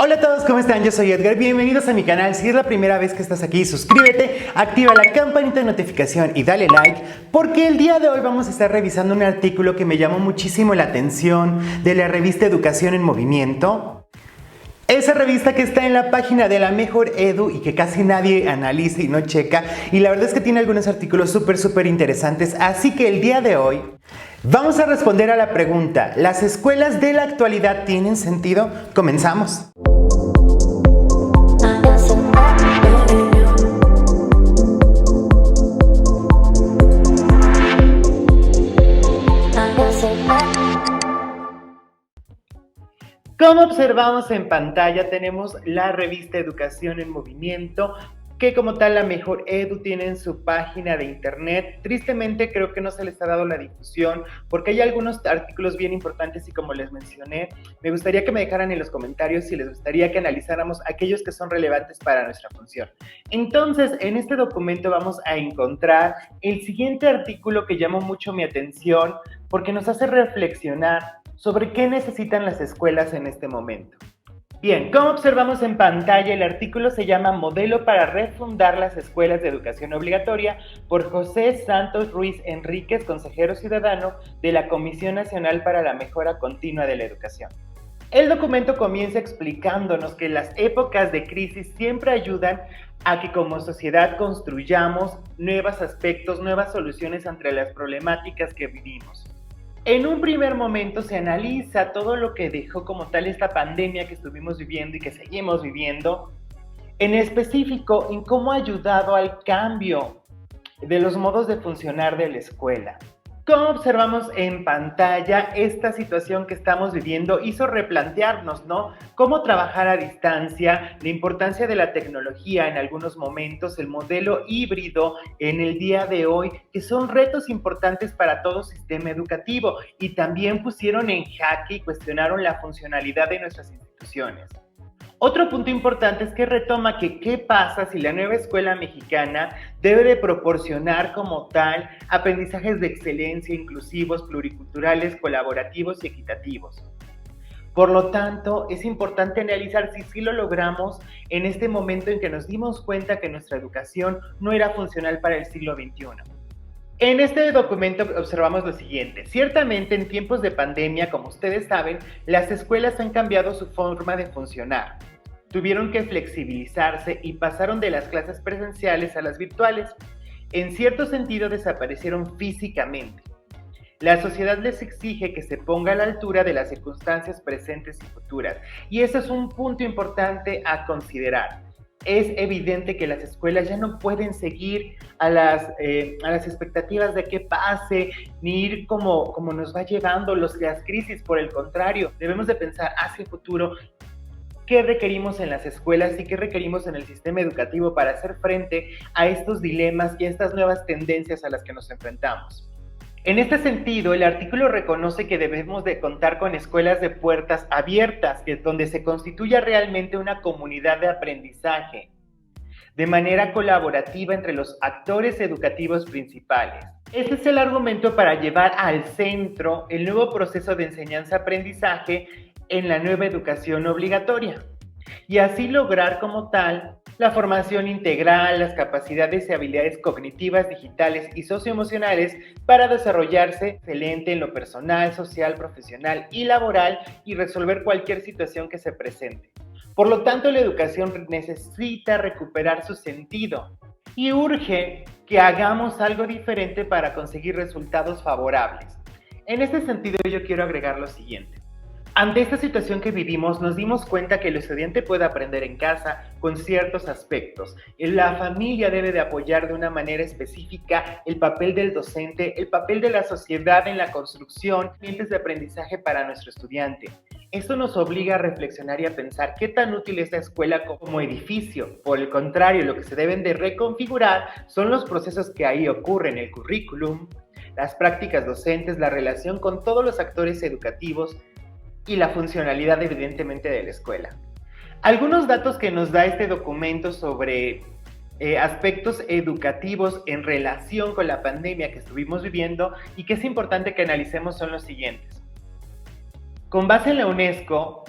Hola a todos, ¿cómo están? Yo soy Edgar, bienvenidos a mi canal. Si es la primera vez que estás aquí, suscríbete, activa la campanita de notificación y dale like, porque el día de hoy vamos a estar revisando un artículo que me llamó muchísimo la atención de la revista Educación en Movimiento. Esa revista que está en la página de La Mejor Edu y que casi nadie analiza y no checa. Y la verdad es que tiene algunos artículos súper interesantes. Así que el día de hoy vamos a responder a la pregunta: ¿las escuelas de la actualidad tienen sentido? Comenzamos. Como observamos en pantalla, tenemos la revista Educación en Movimiento, que como tal La Mejor Edu tiene en su página de internet. Tristemente creo que no se les ha dado la difusión porque hay algunos artículos bien importantes y como les mencioné, me gustaría que me dejaran en los comentarios si les gustaría que analizáramos aquellos que son relevantes para nuestra función. Entonces, en este documento vamos a encontrar el siguiente artículo que llamó mucho mi atención porque nos hace reflexionar sobre qué necesitan las escuelas en este momento. Bien, como observamos en pantalla, el artículo se llama Modelo para refundar las escuelas de educación obligatoria por José Santos Ruiz Enríquez, consejero ciudadano de la Comisión Nacional para la Mejora Continua de la Educación. El documento comienza explicándonos que las épocas de crisis siempre ayudan a que como sociedad construyamos nuevos aspectos, nuevas soluciones ante las problemáticas que vivimos. En un primer momento se analiza todo lo que dejó como tal esta pandemia que estuvimos viviendo y que seguimos viviendo, en específico en cómo ha ayudado al cambio de los modos de funcionar de la escuela. Como observamos en pantalla, esta situación que estamos viviendo hizo replantearnos, ¿no?, cómo trabajar a distancia, la importancia de la tecnología en algunos momentos, el modelo híbrido en el día de hoy, que son retos importantes para todo sistema educativo y también pusieron en jaque y cuestionaron la funcionalidad de nuestras instituciones. Otro punto importante es que retoma que qué pasa si la nueva escuela mexicana debe de proporcionar como tal aprendizajes de excelencia, inclusivos, pluriculturales, colaborativos y equitativos. Por lo tanto, es importante analizar si sí lo logramos en este momento en que nos dimos cuenta que nuestra educación no era funcional para el siglo XXI. En este documento observamos lo siguiente: ciertamente en tiempos de pandemia, como ustedes saben, las escuelas han cambiado su forma de funcionar. Tuvieron que flexibilizarse y pasaron de las clases presenciales a las virtuales. En cierto sentido, desaparecieron físicamente. La sociedad les exige que se ponga a la altura de las circunstancias presentes y futuras. Y eso es un punto importante a considerar. Es evidente que las escuelas ya no pueden seguir a las expectativas de qué pase, ni ir como nos va llevando las crisis. Por el contrario, debemos de pensar hacia el futuro qué requerimos en las escuelas y qué requerimos en el sistema educativo para hacer frente a estos dilemas y a estas nuevas tendencias a las que nos enfrentamos. En este sentido, el artículo reconoce que debemos de contar con escuelas de puertas abiertas, donde se constituya realmente una comunidad de aprendizaje, de manera colaborativa entre los actores educativos principales. Este es el argumento para llevar al centro el nuevo proceso de enseñanza-aprendizaje en la nueva educación obligatoria, y así lograr como tal la formación integral, las capacidades y habilidades cognitivas, digitales y socioemocionales para desarrollarse excelente en lo personal, social, profesional y laboral y resolver cualquier situación que se presente. Por lo tanto, la educación necesita recuperar su sentido y urge que hagamos algo diferente para conseguir resultados favorables. En este sentido, yo quiero agregar lo siguiente. Ante esta situación que vivimos, nos dimos cuenta que el estudiante puede aprender en casa con ciertos aspectos. La familia debe de apoyar de una manera específica el papel del docente, el papel de la sociedad en la construcción de ambientes de aprendizaje para nuestro estudiante. Esto nos obliga a reflexionar y a pensar qué tan útil es la escuela como edificio. Por el contrario, lo que se deben de reconfigurar son los procesos que ahí ocurren: el currículum, las prácticas docentes, la relación con todos los actores educativos y la funcionalidad evidentemente de la escuela. Algunos datos que nos da este documento sobre aspectos educativos en relación con la pandemia que estuvimos viviendo y que es importante que analicemos son los siguientes. Con base en la UNESCO,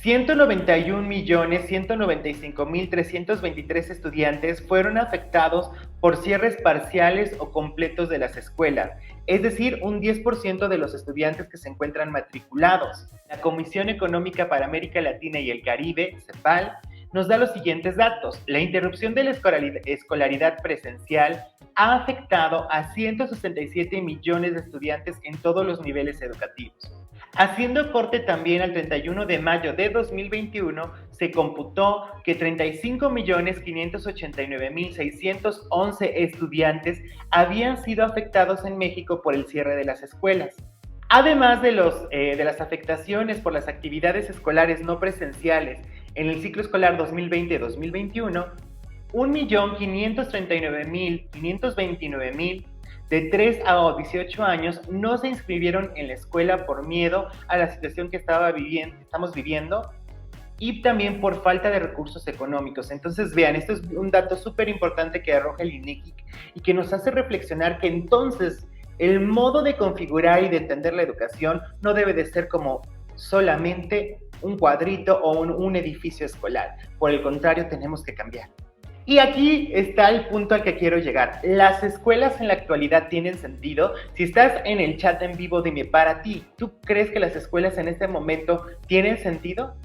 191.195.323 estudiantes fueron afectados por cierres parciales o completos de las escuelas, es decir, un 10% de los estudiantes que se encuentran matriculados. La Comisión Económica para América Latina y el Caribe, CEPAL, nos da los siguientes datos. La interrupción de la escolaridad presencial ha afectado a 167 millones de estudiantes en todos los niveles educativos. Haciendo corte también al 31 de mayo de 2021, se computó que 35.589.611 estudiantes habían sido afectados en México por el cierre de las escuelas. Además de las afectaciones por las actividades escolares no presenciales en el ciclo escolar 2020-2021, 1.539.529.000 de 3 a 18 años no se inscribieron en la escuela por miedo a la situación que estamos viviendo y también por falta de recursos económicos. Entonces, vean, esto es un dato súper importante que arroja el INEGI y que nos hace reflexionar que entonces el modo de configurar y de entender la educación no debe de ser como solamente un cuadrito o un edificio escolar. Por el contrario, tenemos que cambiar. Y aquí está el punto al que quiero llegar. ¿Las escuelas en la actualidad tienen sentido? Si estás en el chat en vivo, dime, para ti, ¿tú crees que las escuelas en este momento tienen sentido?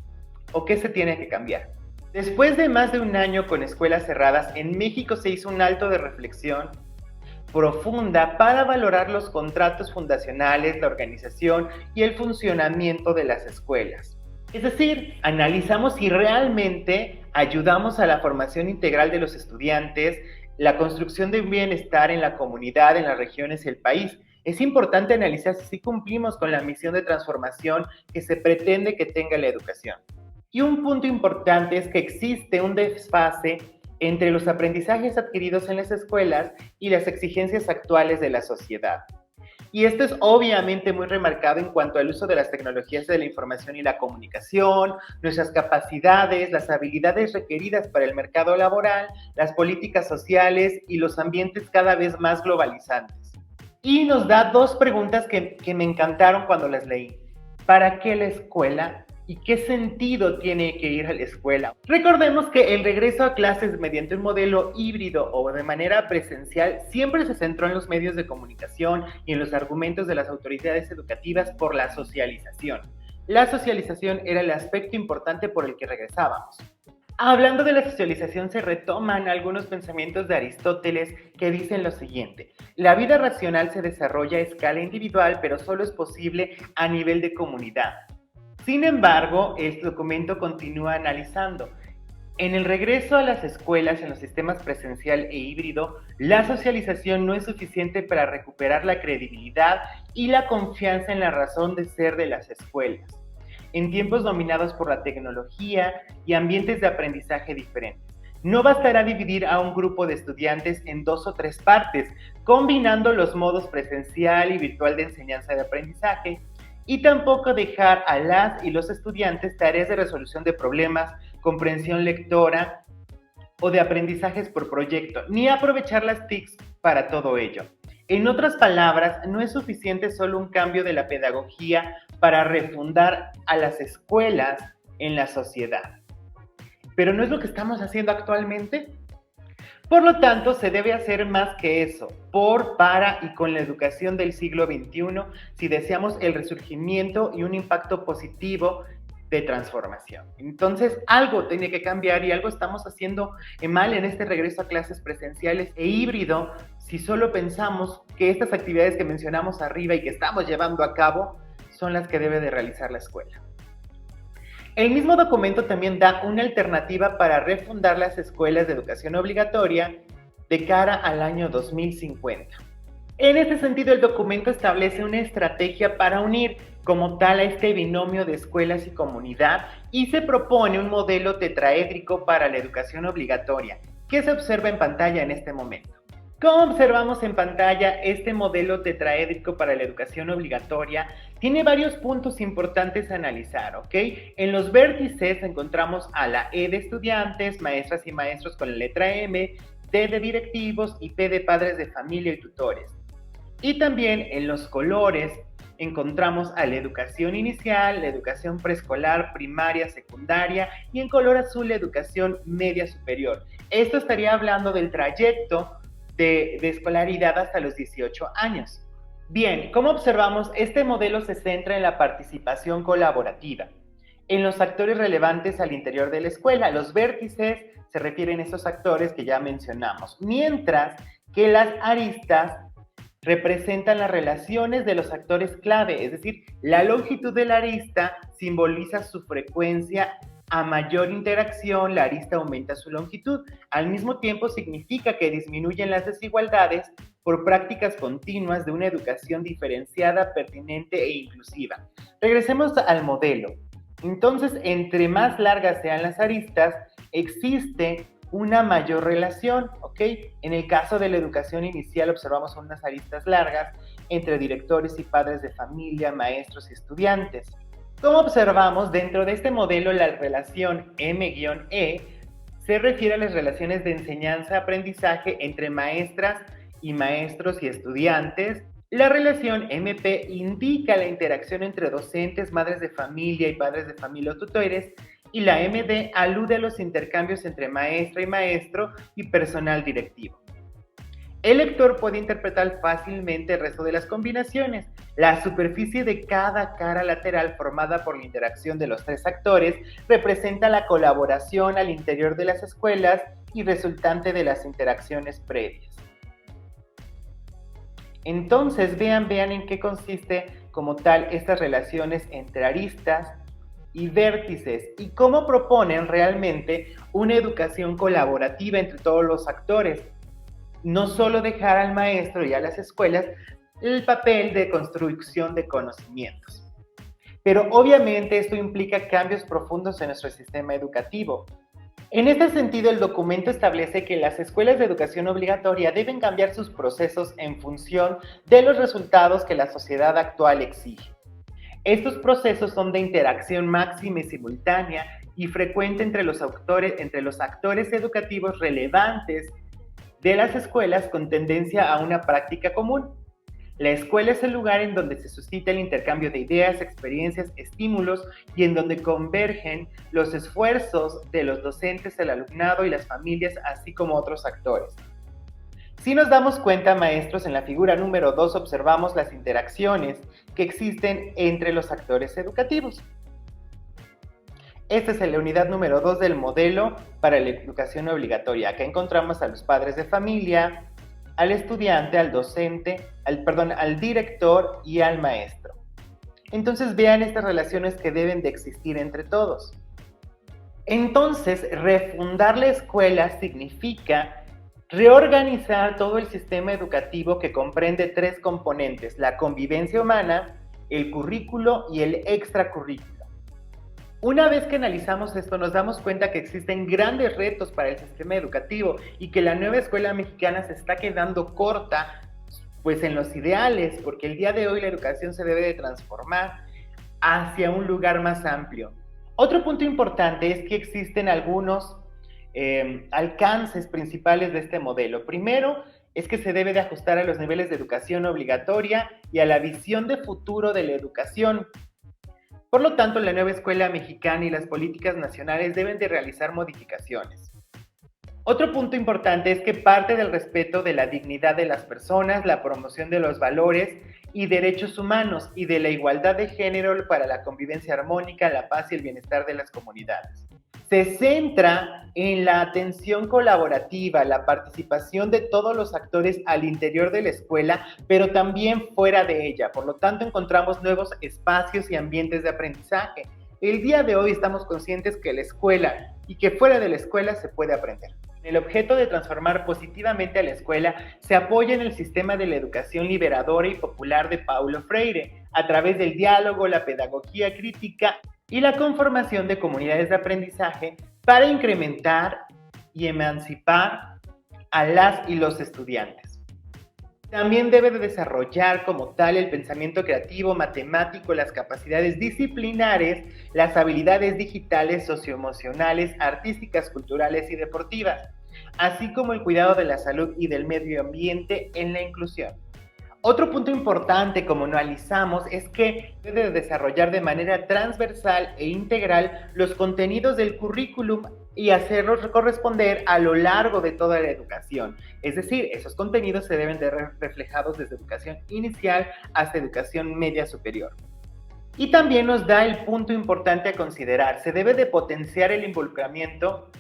¿O qué se tiene que cambiar? Después de más de un año con escuelas cerradas, en México se hizo un alto de reflexión profunda para valorar los contratos fundacionales, la organización y el funcionamiento de las escuelas. Es decir, analizamos si realmente ayudamos a la formación integral de los estudiantes, la construcción de un bienestar en la comunidad, en las regiones y el país. Es importante analizar si cumplimos con la misión de transformación que se pretende que tenga la educación. Y un punto importante es que existe un desfase entre los aprendizajes adquiridos en las escuelas y las exigencias actuales de la sociedad. Y esto es obviamente muy remarcado en cuanto al uso de las tecnologías de la información y la comunicación, nuestras capacidades, las habilidades requeridas para el mercado laboral, las políticas sociales y los ambientes cada vez más globalizantes. Y nos da dos preguntas que me encantaron cuando las leí. ¿Para qué la escuela? ¿Y qué sentido tiene que ir a la escuela? Recordemos que el regreso a clases mediante un modelo híbrido o de manera presencial siempre se centró en los medios de comunicación y en los argumentos de las autoridades educativas por la socialización. La socialización era el aspecto importante por el que regresábamos. Hablando de la socialización, se retoman algunos pensamientos de Aristóteles que dicen lo siguiente: la vida racional se desarrolla a escala individual, pero solo es posible a nivel de comunidad. Sin embargo, este documento continúa analizando. En el regreso a las escuelas en los sistemas presencial e híbrido, la socialización no es suficiente para recuperar la credibilidad y la confianza en la razón de ser de las escuelas, en tiempos dominados por la tecnología y ambientes de aprendizaje diferentes. No bastará dividir a un grupo de estudiantes en 2 o 3 partes, combinando los modos presencial y virtual de enseñanza de aprendizaje, y tampoco dejar a las y los estudiantes tareas de resolución de problemas, comprensión lectora o de aprendizajes por proyecto, ni aprovechar las TICs para todo ello. En otras palabras, no es suficiente solo un cambio de la pedagogía para refundar a las escuelas en la sociedad. Pero ¿no es lo que estamos haciendo actualmente? Por lo tanto, se debe hacer más que eso, por, para y con la educación del siglo XXI, si deseamos el resurgimiento y un impacto positivo de transformación. Entonces, algo tiene que cambiar y algo estamos haciendo mal en este regreso a clases presenciales e híbrido, si solo pensamos que estas actividades que mencionamos arriba y que estamos llevando a cabo son las que debe de realizar la escuela. El mismo documento también da una alternativa para refundar las escuelas de educación obligatoria de cara al año 2050. En este sentido, el documento establece una estrategia para unir como tal a este binomio de escuelas y comunidad y se propone un modelo tetraédrico para la educación obligatoria, que se observa en pantalla en este momento. Como observamos en pantalla, este modelo tetraédrico para la educación obligatoria tiene varios puntos importantes a analizar, ¿ok? En los vértices encontramos a la E de estudiantes, maestras y maestros con la letra M, D de directivos y P de padres de familia y tutores. Y también en los colores encontramos a la educación inicial, la educación preescolar, primaria, secundaria y en color azul la educación media superior. Esto estaría hablando del trayecto de escolaridad hasta los 18 años. Bien, como observamos, este modelo se centra en la participación colaborativa, en los actores relevantes al interior de la escuela. Los vértices se refieren a esos actores que ya mencionamos, mientras que las aristas representan las relaciones de los actores clave, es decir, la longitud de la arista simboliza su frecuencia. A mayor interacción, la arista aumenta su longitud. Al mismo tiempo, significa que disminuyen las desigualdades por prácticas continuas de una educación diferenciada, pertinente e inclusiva. Regresemos al modelo. Entonces, entre más largas sean las aristas, existe una mayor relación, ¿ok? En el caso de la educación inicial observamos unas aristas largas entre directores y padres de familia, maestros y estudiantes. Como observamos, dentro de este modelo, la relación M-E se refiere a las relaciones de enseñanza-aprendizaje entre maestras y maestros y estudiantes. La relación MP indica la interacción entre docentes, madres de familia y padres de familia o tutores, y la MD alude a los intercambios entre maestra y maestro y personal directivo. El lector puede interpretar fácilmente el resto de las combinaciones. La superficie de cada cara lateral formada por la interacción de los tres actores representa la colaboración al interior de las escuelas y resultante de las interacciones previas. Entonces, vean en qué consiste como tal estas relaciones entre aristas y vértices y cómo proponen realmente una educación colaborativa entre todos los actores. No solo dejar al maestro y a las escuelas el papel de construcción de conocimientos. Pero obviamente esto implica cambios profundos en nuestro sistema educativo. En este sentido, el documento establece que las escuelas de educación obligatoria deben cambiar sus procesos en función de los resultados que la sociedad actual exige. Estos procesos son de interacción máxima y simultánea y frecuente entre los actores educativos relevantes de las escuelas con tendencia a una práctica común. La escuela es el lugar en donde se suscita el intercambio de ideas, experiencias, estímulos y en donde convergen los esfuerzos de los docentes, el alumnado y las familias, así como otros actores. Si nos damos cuenta, maestros, en la figura número 2 observamos las interacciones que existen entre los actores educativos. Esta es la unidad número 2 del modelo para la educación obligatoria. Acá encontramos a los padres de familia, al estudiante, al docente, al director y al maestro. Entonces vean estas relaciones que deben de existir entre todos. Entonces, refundar la escuela significa reorganizar todo el sistema educativo que comprende tres componentes: la convivencia humana, el currículo y el extracurrículo. Una vez que analizamos esto, nos damos cuenta que existen grandes retos para el sistema educativo y que la nueva escuela mexicana se está quedando corta, pues en los ideales, porque el día de hoy la educación se debe de transformar hacia un lugar más amplio. Otro punto importante es que existen algunos alcances principales de este modelo. Primero, es que se debe de ajustar a los niveles de educación obligatoria y a la visión de futuro de la educación. Por lo tanto, la nueva escuela mexicana y las políticas nacionales deben de realizar modificaciones. Otro punto importante es que parte del respeto de la dignidad de las personas, la promoción de los valores y derechos humanos y de la igualdad de género para la convivencia armónica, la paz y el bienestar de las comunidades. Se centra en la atención colaborativa, la participación de todos los actores al interior de la escuela, pero también fuera de ella. Por lo tanto, encontramos nuevos espacios y ambientes de aprendizaje. El día de hoy estamos conscientes que la escuela y que fuera de la escuela se puede aprender. El objeto de transformar positivamente a la escuela se apoya en el sistema de la educación liberadora y popular de Paulo Freire, a través del diálogo, la pedagogía crítica y la conformación de comunidades de aprendizaje para incrementar y emancipar a las y los estudiantes. También debe de desarrollar como tal el pensamiento creativo, matemático, las capacidades disciplinares, las habilidades digitales, socioemocionales, artísticas, culturales y deportivas, así como el cuidado de la salud y del medio ambiente en la inclusión. Otro punto importante, como analizamos, es que debe desarrollar de manera transversal e integral los contenidos del currículum y hacerlos corresponder a lo largo de toda la educación. Es decir, esos contenidos se deben de reflejados desde educación inicial hasta educación media superior. Y también nos da el punto importante a considerar: se debe de potenciar el involucramiento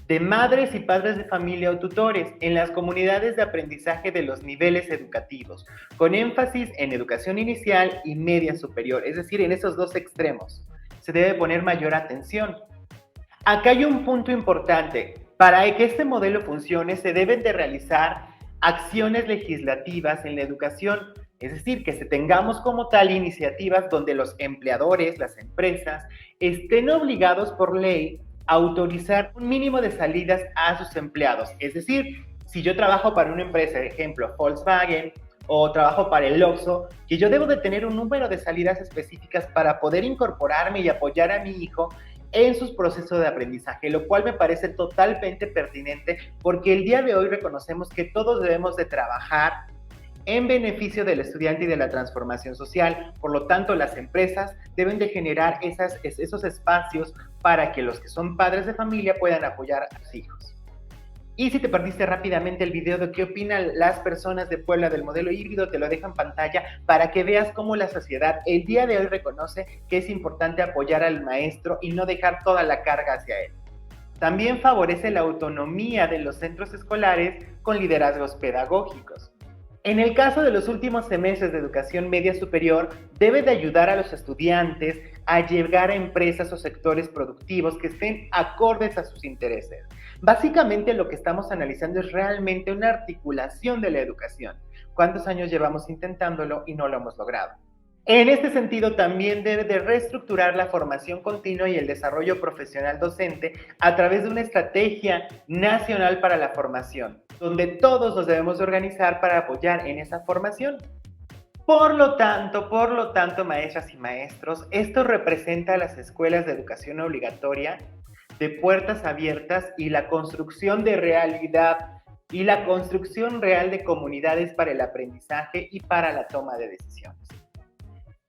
de madres y padres de familia o tutores en las comunidades de aprendizaje de los niveles educativos, con énfasis en educación inicial y media superior, es decir, en esos dos extremos. Se debe poner mayor atención. Acá hay un punto importante: para que este modelo funcione, se deben de realizar acciones legislativas en la educación, es decir, que tengamos como tal iniciativas donde los empleadores, las empresas, estén obligados por ley a autorizar un mínimo de salidas a sus empleados. Es decir, si yo trabajo para una empresa, de ejemplo, Volkswagen, o trabajo para el Oxxo, que yo debo de tener un número de salidas específicas para poder incorporarme y apoyar a mi hijo en sus procesos de aprendizaje, lo cual me parece totalmente pertinente, porque el día de hoy reconocemos que todos debemos de trabajar en beneficio del estudiante y de la transformación social. Por lo tanto, las empresas deben de generar esos espacios para que los que son padres de familia puedan apoyar a sus hijos. Y si te perdiste rápidamente el video de qué opinan las personas de Puebla del modelo híbrido, te lo dejo en pantalla para que veas cómo la sociedad el día de hoy reconoce que es importante apoyar al maestro y no dejar toda la carga hacia él. También favorece la autonomía de los centros escolares con liderazgos pedagógicos. En el caso de los últimos semestres de educación media superior, debe de ayudar a los estudiantes a llegar a empresas o sectores productivos que estén acordes a sus intereses. Básicamente lo que estamos analizando es realmente una articulación de la educación. ¿Cuántos años llevamos intentándolo y no lo hemos logrado? En este sentido, también debe de reestructurar la formación continua y el desarrollo profesional docente a través de una estrategia nacional para la formación, donde todos nos debemos organizar para apoyar en esa formación. Por lo tanto, maestras y maestros, esto representa a las escuelas de educación obligatoria de puertas abiertas y la construcción de realidad y la construcción real de comunidades para el aprendizaje y para la toma de decisiones.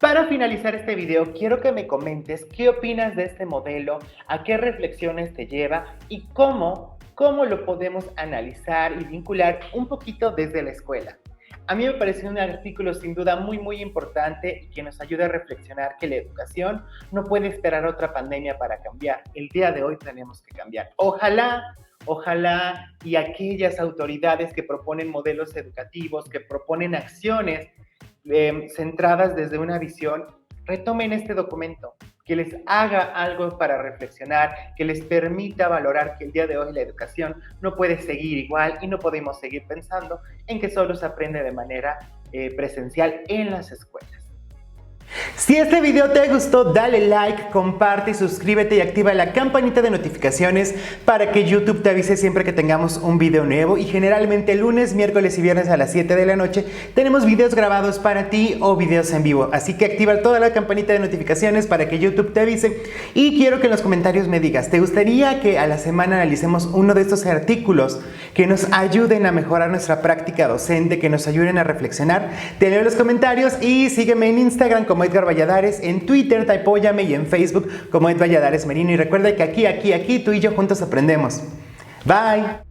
Para finalizar este video, quiero que me comentes qué opinas de este modelo, a qué reflexiones te lleva y cómo lo podemos analizar y vincular un poquito desde la escuela. A mí me parece un artículo sin duda muy importante y que nos ayuda a reflexionar que la educación no puede esperar otra pandemia para cambiar. El día de hoy tenemos que cambiar. Ojalá y aquellas autoridades que proponen modelos educativos, que proponen acciones centradas desde una visión, retomen este documento, que les haga algo para reflexionar, que les permita valorar que el día de hoy la educación no puede seguir igual y no podemos seguir pensando en que solo se aprende de manera presencial en las escuelas. Si este video te gustó, dale like, comparte y suscríbete y activa la campanita de notificaciones para que YouTube te avise siempre que tengamos un video nuevo. Y generalmente lunes, miércoles y viernes a las 7 de la noche tenemos videos grabados para ti o videos en vivo. Así que activa toda la campanita de notificaciones para que YouTube te avise. Y quiero que en los comentarios me digas, ¿te gustaría que a la semana analicemos uno de estos artículos que nos ayuden a mejorar nuestra práctica docente, que nos ayuden a reflexionar? Te leo en los comentarios y sígueme en Instagram como Edgar Valladares, en Twitter, apóyame, y en Facebook como Ed Valladares Merino. Y recuerda que aquí tú y yo juntos aprendemos. Bye.